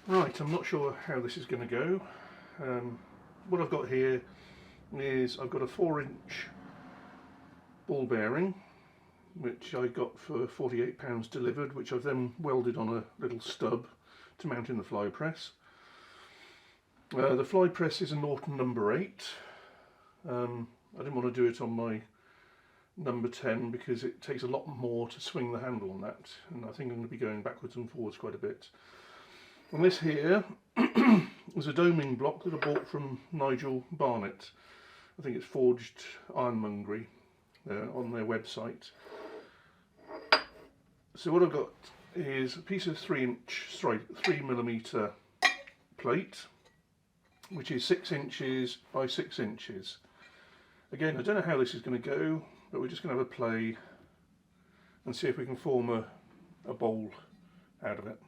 Right, I'm not sure how this is going to go. What I've got here is I've got a 4-inch ball bearing which I got for £48 delivered, which I've then welded on a little stub to mount in the fly press. The fly press is a Norton No.8. I didn't want to do it on my number 10 because it takes a lot more to swing the handle on that, and I think I'm going to be going backwards and forwards quite a bit. And this here was a doming block that I bought from Nigel, Barnett. I think it's Forged Ironmongery on their website. So what I've got is a piece of 3mm plate, which is 6 inches by 6 inches. Again, I don't know how this is going to go, but we're just going to have a play and see if we can form a bowl out of it.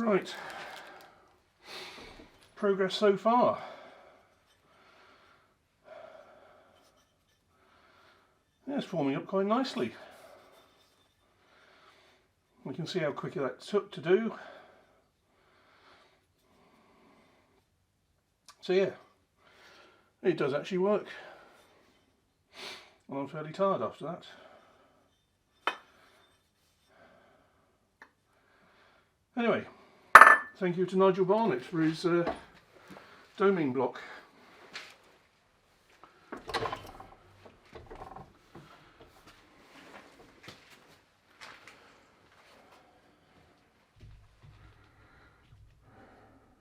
Right, progress so far. Yeah, it's forming up quite nicely. We can see how quick that took to do. So yeah, it does actually work. And I'm fairly tired after that. Anyway, thank you to Nigel Barnett for his doming block.